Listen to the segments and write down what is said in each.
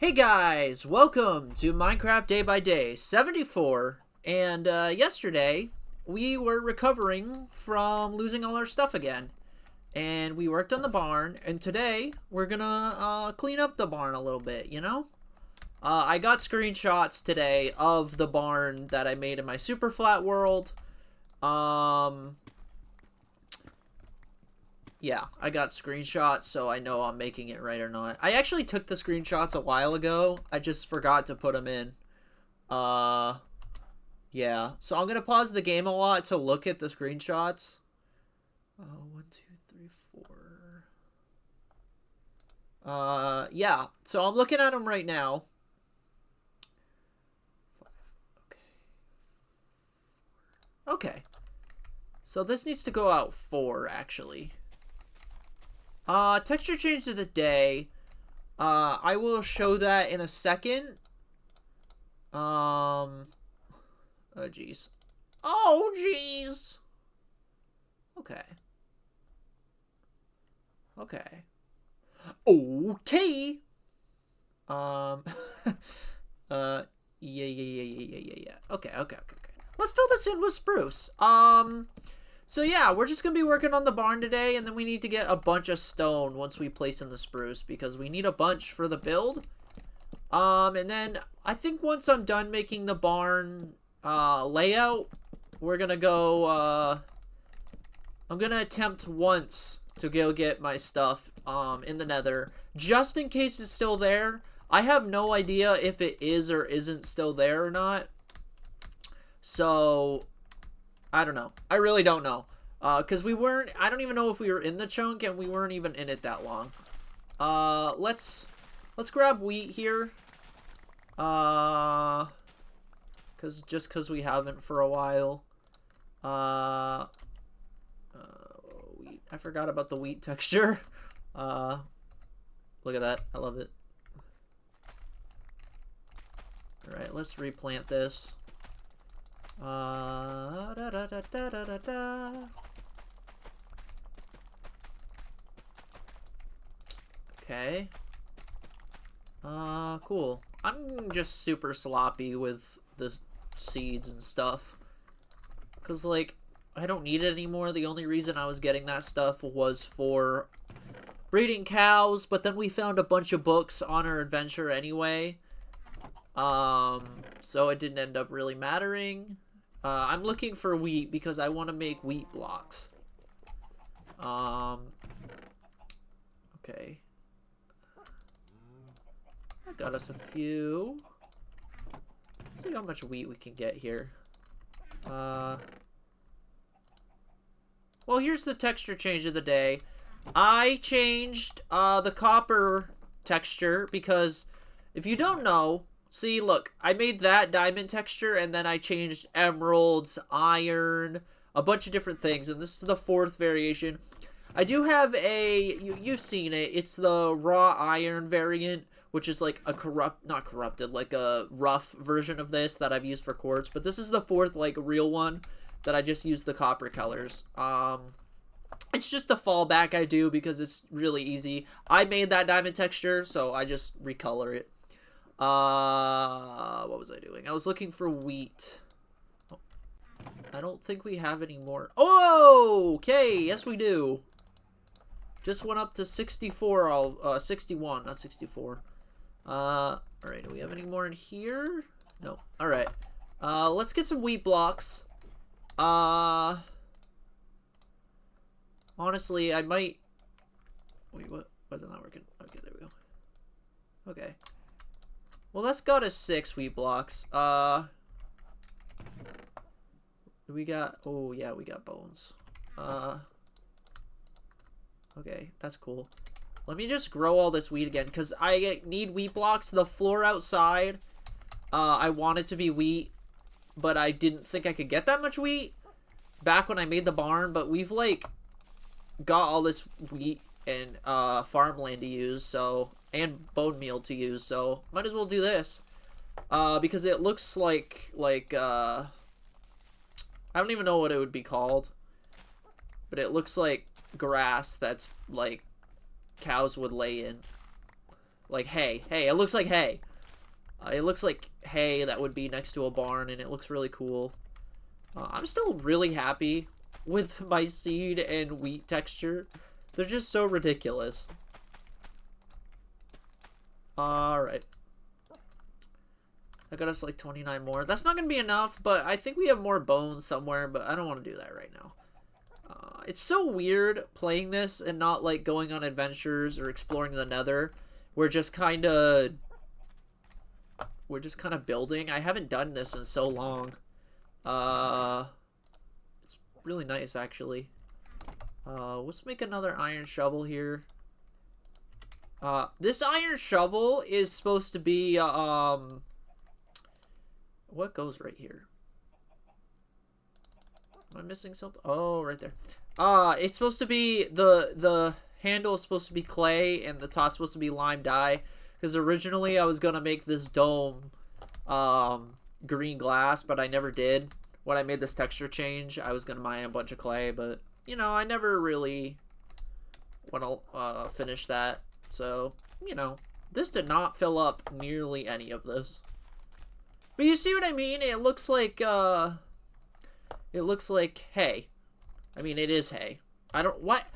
Hey guys, welcome to Minecraft Day by Day 74. And yesterday we were recovering from losing all our stuff again. And we worked on the barn, and today we're gonna clean up the barn a little bit, you know? I got screenshots today of the barn that I made in my super flat world. Um, Yeah, I got screenshots, so I know I'm making it right or not. I actually took the screenshots a while ago. I just forgot to put them in. Uh, yeah. So I'm gonna pause the game a lot to look at the screenshots. One, two, three, four. Yeah. So I'm looking at them right now. Okay. So this needs to go out 4, actually. Texture change of the day. I will show that in a second. Oh, jeez. Oh, jeez. Okay. Okay. Okay. Um, yeah. Okay. Let's fill this in with spruce. So yeah, we're just gonna be working on the barn today, and then we need to get a bunch of stone once we place in the spruce, because we need a bunch for the build. And then I think once I'm done making the barn layout, we're gonna go I'm gonna attempt once to go get my stuff in the nether, just in case it's still there. I have no idea if it is or isn't still there or not, so I don't know. I really don't know. Because I don't even know if we were in the chunk, and we weren't even in it that long. Let's grab wheat here. Just because we haven't for a while. Wheat. I forgot about the wheat texture. Look at that. I love it. Alright, let's replant this. Okay. Cool. I'm just super sloppy with the seeds and stuff. Because, like, I don't need it anymore. The only reason I was getting that stuff was for breeding cows, but then we found a bunch of books on our adventure anyway. So it didn't end up really mattering. I'm looking for wheat because I want to make wheat blocks. Okay. I got us a few. Let's see how much wheat we can get here. Well, here's the texture change of the day. I changed the copper texture because if you don't know, see, look, I made that diamond texture, and then I changed emeralds, iron, a bunch of different things, and this is the 4th variation. I do have you've seen it, it's the raw iron variant, which is like a not corrupted, like a rough version of this that I've used for quartz, but this is the 4th, like, real one that I just used the copper colors. It's just a fallback I do because it's really easy. I made that diamond texture, so I just recolor it. What was I doing? I was looking for wheat. Oh, I don't think we have any more. Oh, okay. Yes, we do. Just went up to 64, 61, not 64. Alright, do we have any more in here? No. Alright. Let's get some wheat blocks. Honestly, I might... Wait, what? Why is it not working? Okay, there we go. Okay. Well, that's got us 6 wheat blocks. We got... Oh, yeah, we got bones. Okay, that's cool. Let me just grow all this wheat again, because I need wheat blocks. The floor outside, I want it to be wheat, but I didn't think I could get that much wheat back when I made the barn, but we've, like, got all this wheat and farmland to use, so... and bone meal to use, so might as well do this. Because it looks like I don't even know what it would be called, but it looks like grass that's, like, cows would lay in. Like hay. Hey, it looks like hay. It looks like hay that would be next to a barn, and it looks really cool. I'm still really happy with my seed and wheat texture. They're just so ridiculous. Alright. I got us like 29 more. That's not going to be enough, but I think we have more bones somewhere, but I don't want to do that right now. It's so weird playing this and not like going on adventures or exploring the Nether. We're just kind of building. I haven't done this in so long. It's really nice actually. Let's make another iron shovel here. This iron shovel is supposed to be what goes right here? Am I missing something? Oh, right there. It's supposed to be the handle is supposed to be clay and the top's supposed to be lime dye. Because originally I was gonna make this dome green glass, but I never did. When I made this texture change, I was gonna mine a bunch of clay, but you know, I never really want to finish that. So, you know, this did not fill up nearly any of this. But you see what I mean? It looks like hay. I mean, it is hay. What?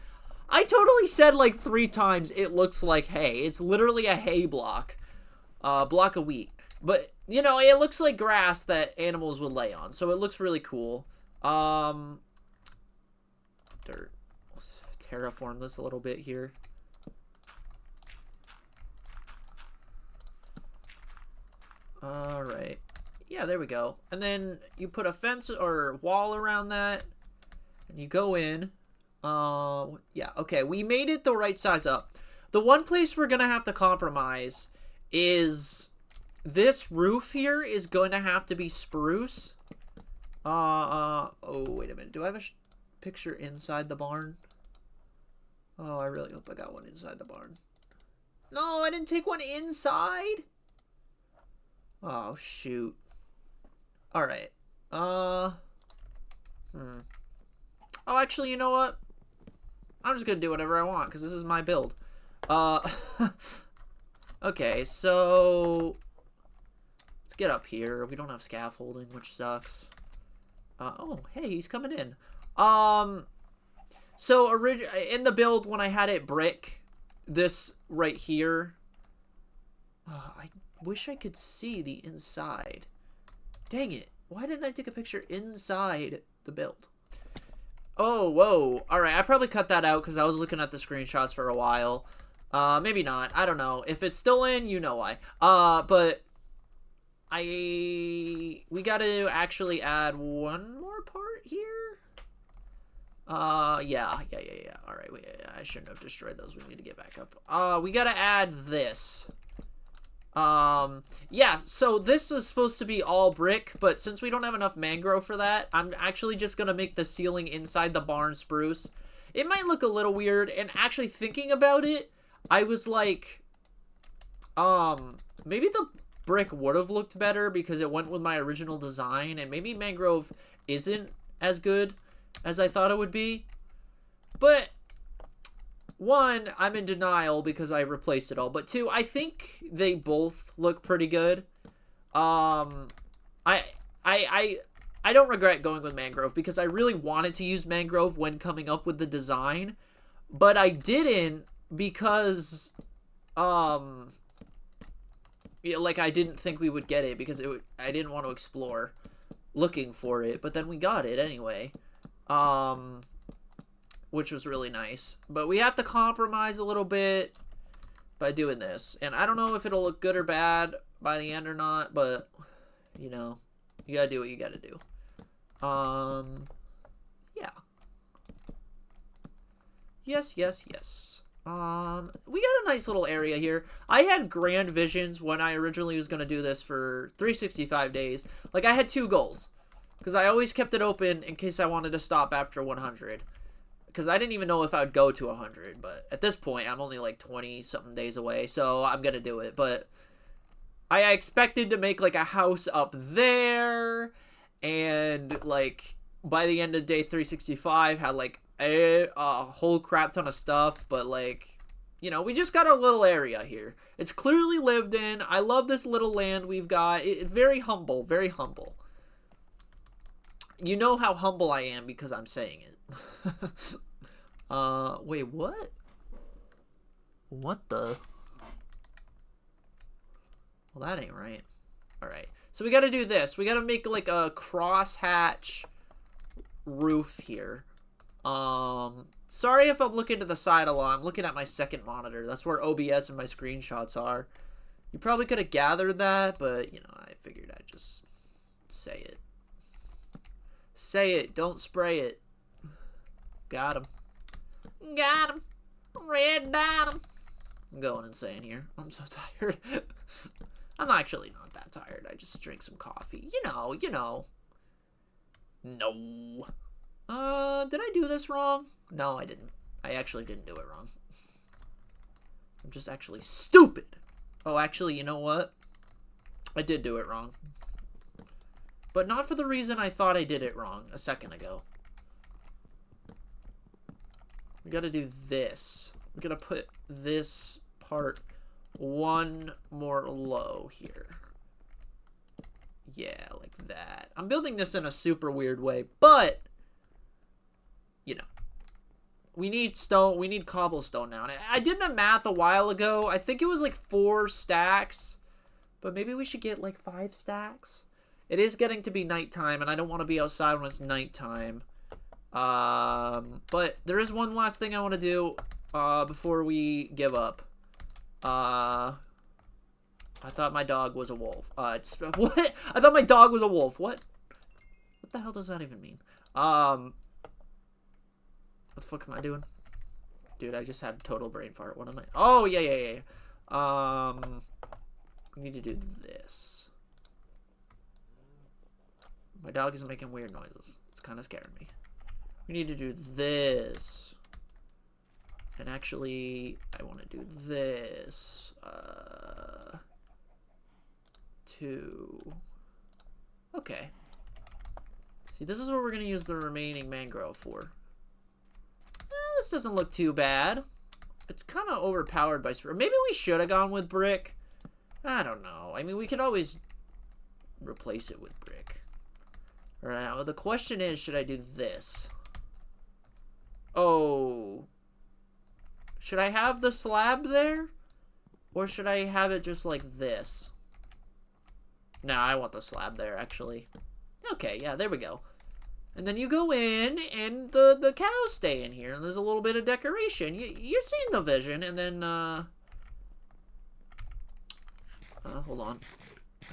I totally said like 3 times it looks like hay. It's literally a hay block. Block of wheat. But, you know, it looks like grass that animals would lay on. So it looks really cool. Dirt. Let's terraform this a little bit here. Alright. Yeah, there we go. And then you put a fence or wall around that. And you go in. Yeah, okay. We made it the right size up. The one place we're going to have to compromise is this roof here is going to have to be spruce. Oh, wait a minute. Do I have a picture inside the barn? Oh, I really hope I got one inside the barn. No, I didn't take one inside. Oh, shoot. Alright. Oh, actually, you know what? I'm just gonna do whatever I want, because this is my build. Okay, so... let's get up here. We don't have scaffolding, which sucks. Oh, hey, he's coming in. So, in the build, when I had it brick, this right here... I wish I could see the inside. Dang it. Why didn't I take a picture inside the build? Oh, whoa. Alright, I probably cut that out because I was looking at the screenshots for a while. Maybe not. I don't know. If it's still in, you know why. But we gotta actually add one more part here. Yeah. Alright, I shouldn't have destroyed those. We need to get back up. We gotta add this. Yeah, so this is supposed to be all brick, but since we don't have enough mangrove for that, I'm actually just gonna make the ceiling inside the barn spruce. It might look a little weird, and actually thinking about it, I was like, maybe the brick would have looked better because it went with my original design, and maybe mangrove isn't as good as I thought it would be. But one, I'm in denial because I replaced it all. But two, I think they both look pretty good. I don't regret going with mangrove because I really wanted to use mangrove when coming up with the design, but I didn't because yeah, like I didn't think we would get it because I didn't want to explore looking for it, but then we got it anyway. Which was really nice. But we have to compromise a little bit by doing this. And I don't know if it'll look good or bad by the end or not, but, you know, you gotta do what you gotta do. Yeah. Yes. We got a nice little area here. I had grand visions when I originally was gonna do this for 365 days. Like, I had 2 goals. Because I always kept it open in case I wanted to stop after 100. Because I didn't even know if I would go to 100, but at this point, I'm only like 20-something days away, so I'm going to do it. But I expected to make like a house up there, and like by the end of day 365, had like a whole crap ton of stuff, but like you know, we just got a little area here. It's clearly lived in. I love this little land we've got. Very humble, very humble. You know how humble I am because I'm saying it. Wait, what? What the? Well, that ain't right. Alright. So we gotta do this. We gotta make like a crosshatch roof here. Sorry if I'm looking to the side a lot. I'm looking at my second monitor. That's where OBS and my screenshots are. You probably could have gathered that, but, you know, I figured I'd just say it. Say it. Don't spray it. Got him. Got him. Red dot him. I'm going insane here. I'm so tired. I'm actually not that tired. I just drank some coffee. You know. No. Did I do this wrong? No, I didn't. I actually didn't do it wrong. I'm just actually stupid. Oh, actually, you know what? I did do it wrong. But not for the reason I thought I did it wrong a second ago. We gotta do this. We're gonna put this part one more low here. Yeah, like that. I'm building this in a super weird way, but, you know, we need stone. We need cobblestone now. And I did the math a while ago. I think it was like 4 stacks, but maybe we should get like 5 stacks. It is getting to be nighttime, and I don't want to be outside when it's nighttime. But there is one last thing I want to do before we give up. I thought my dog was a wolf. What? I thought my dog was a wolf. What? What the hell does that even mean? What the fuck am I doing? Dude, I just had a total brain fart. What am I? Oh, yeah. We need to do this. My dog is making weird noises. It's kind of scaring me. We need to do this. And actually, I want to do this. 2. Okay. See, this is what we're going to use the remaining mangrove for. This doesn't look too bad. It's kind of overpowered by... Maybe we should have gone with brick. I don't know. I mean, we could always replace it with brick. Alright, now the question is, should I do this? Oh. Should I have the slab there? Or should I have it just like this? Nah, I want the slab there, actually. Okay, yeah, there we go. And then you go in, and the cows stay in here, and there's a little bit of decoration. You're seeing the vision, and then, hold on.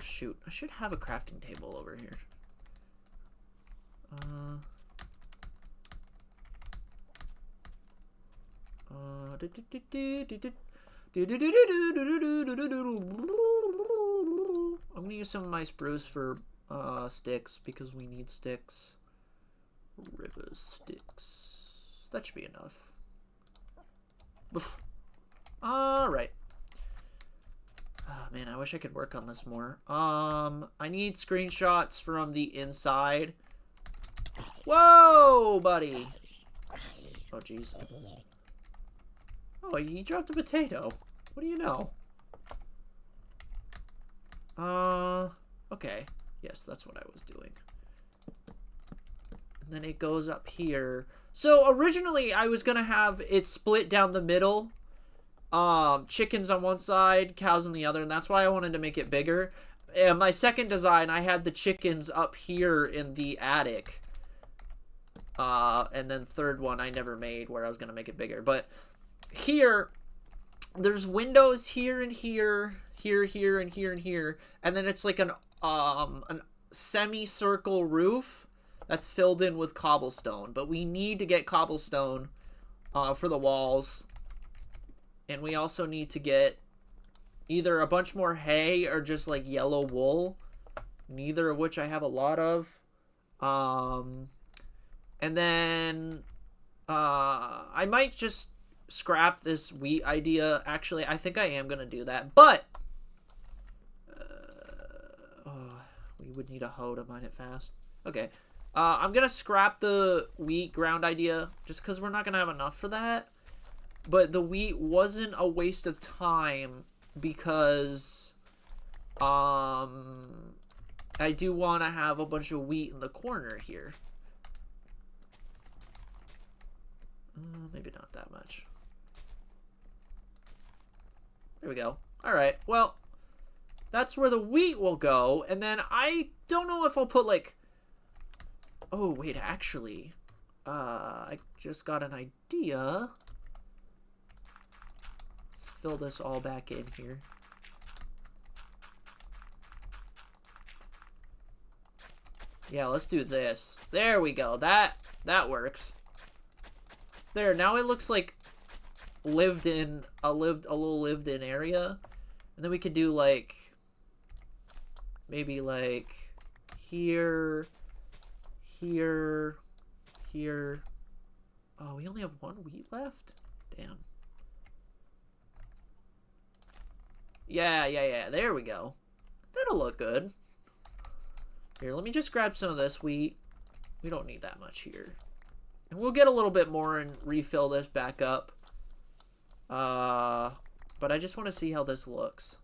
Shoot, I should have a crafting table over here. I'm gonna use some of my spruce for sticks because we need sticks. River sticks. That should be enough. Alright. Oh, man, I wish I could work on this more. I need screenshots from the inside. Whoa, buddy. Oh, jeez. Oh, he dropped a potato. What do you know? Okay. Yes, that's what I was doing. And then it goes up here. So, originally, I was gonna have it split down the middle. Chickens on one side, cows on the other, and that's why I wanted to make it bigger. And my second design, I had the chickens up here in the attic. And then third one I never made where I was gonna make it bigger. But here, there's windows here and here, here and here and here, and then it's like an semicircle roof that's filled in with cobblestone. But we need to get cobblestone for the walls, and we also need to get either a bunch more hay or just like yellow wool, neither of which I have a lot of. And then I might just scrap this wheat idea. Actually, I think I am going to do that. But we would need a hoe to mine it fast. Okay. I'm going to scrap the wheat ground idea just because we're not going to have enough for that. but the wheat wasn't a waste of time because I do want to have a bunch of wheat in the corner here. Maybe not that much. There we go. Alright, well, that's where the wheat will go. And then I don't know if I'll put, like... Oh, wait, actually... I just got an idea. Let's fill this all back in here. Yeah, let's do this. There we go. That works. There, now it looks like a little lived in area. And then we could do like maybe like here. Oh, we only have one wheat left? Damn. Yeah. There we go. That'll look good. Here, let me just grab some of this wheat. We don't need that much here. And we'll get a little bit more and refill this back up. But I just want to see how this looks.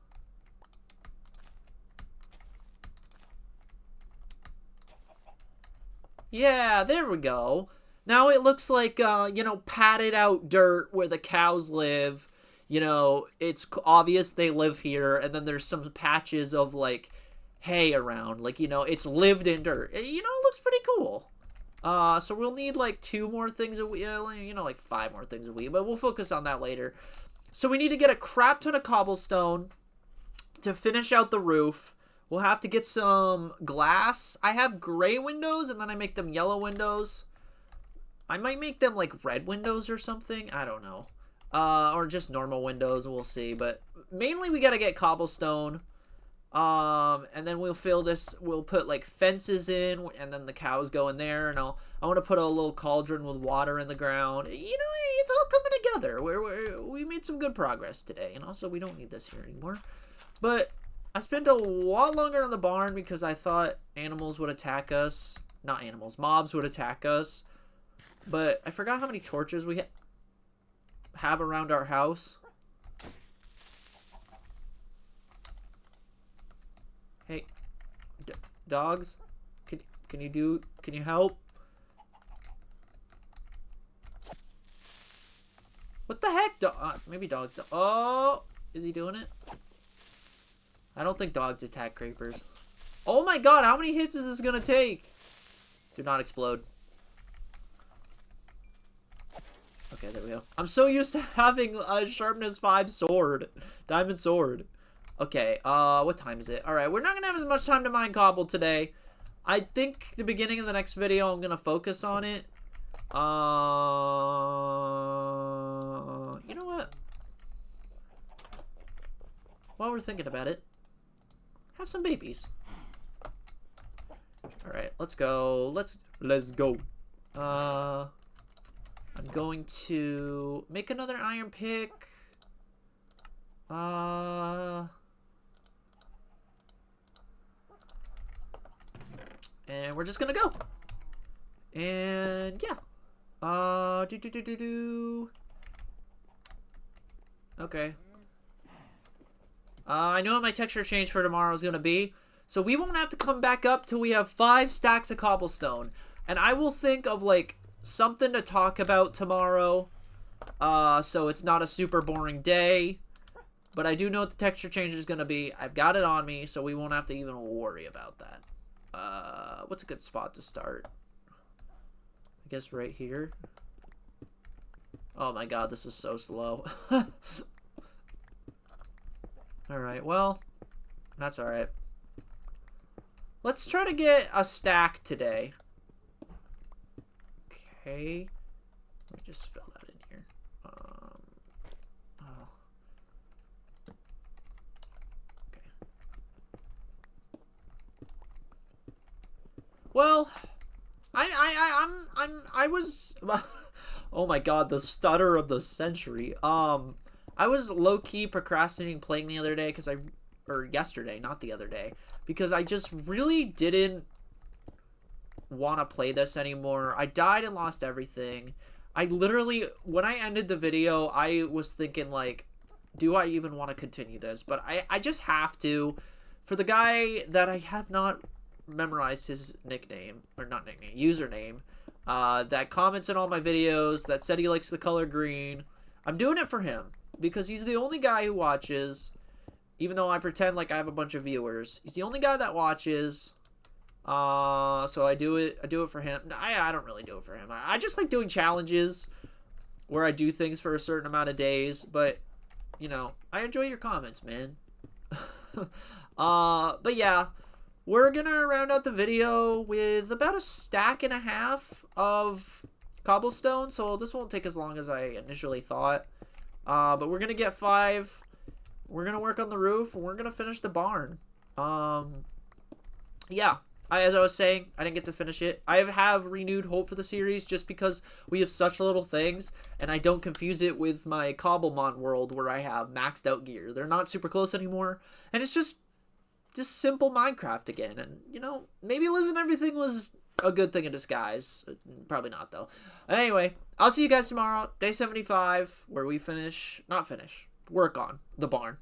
Yeah, there we go. Now it looks like, you know, padded out dirt where the cows live. You know, it's obvious they live here. And then there's some patches of, like, hay around. Like, you know, it's lived in dirt. You know, it looks pretty cool. So we'll need, like, 2 more things a week. You know, like 5 more things a week. But we'll focus on that later. So we need to get a crap ton of cobblestone to finish out the roof. We'll have to get some glass. I have gray windows, and then I make them yellow windows. I might make them, like, red windows or something. I don't know. Or just normal windows, we'll see. But mainly we gotta get cobblestone. And then we'll fill this. We'll put, like, fences in, and then the cows go in there. And I want to put a little cauldron with water in the ground. You know, it's all coming together. We made some good progress today. And also, we don't need this here anymore. But I spent a lot longer on the barn because I thought animals would attack us. Not animals, mobs would attack us. But I forgot how many torches we have around our house. Hey, dogs, can you help? What the heck? Maybe dogs don't. Oh, is he doing it? I don't think dogs attack creepers. Oh my god, how many hits is this gonna take? Do not explode. Okay, there we go. I'm so used to having a sharpness 5 sword. Diamond sword. Okay, what time is it? Alright, we're not gonna have as much time to mine cobble today. I think the beginning of the next video I'm gonna focus on it. You know what? While we're thinking about it, have some babies. Alright, let's go. Let's go. I'm going to make another iron pick. And we're just gonna go. And yeah. Okay. I know what my texture change for tomorrow is gonna be. So we won't have to come back up till we have 5 stacks of cobblestone. And I will think of, like, something to talk about tomorrow. So it's not a super boring day. But I do know what the texture change is gonna be. I've got it on me, so we won't have to even worry about that. What's a good spot to start? I guess right here. Oh my god, this is so slow. Alright, well, that's alright. Let's try to get a stack today. Okay. Let me just fill that in here. Okay. Well, I was oh my god, the stutter of the century. I was low-key procrastinating playing the other day or yesterday, not the other day, because I just really didn't want to play this anymore. I died and lost everything. I literally, when I ended the video, I was thinking, like, do I even want to continue this? But I just have to. For the guy that I have not memorized his nickname, or not nickname, username, that comments in all my videos, that said he likes the color green, I'm doing it for him. Because he's the only guy who watches, even though I pretend like I have a bunch of viewers. He's the only guy that watches. So I do it for him. I don't really do it for him. I just like doing challenges where I do things for a certain amount of days, but you know, I enjoy your comments, man. But yeah, we're gonna round out the video with about a stack and a half of cobblestone, so this won't take as long as I initially thought. But we're gonna get 5. We're gonna work on the roof, and we're gonna finish the barn. Yeah. As I was saying, I didn't get to finish it. I have renewed hope for the series just because we have such little things, and I don't confuse it with my Cobblemon world where I have maxed out gear. They're not super close anymore, and it's just simple Minecraft again. And, you know, maybe losing everything was a good thing in disguise. Probably not, though. Anyway, I'll see you guys tomorrow, day 75, where we work on the barn.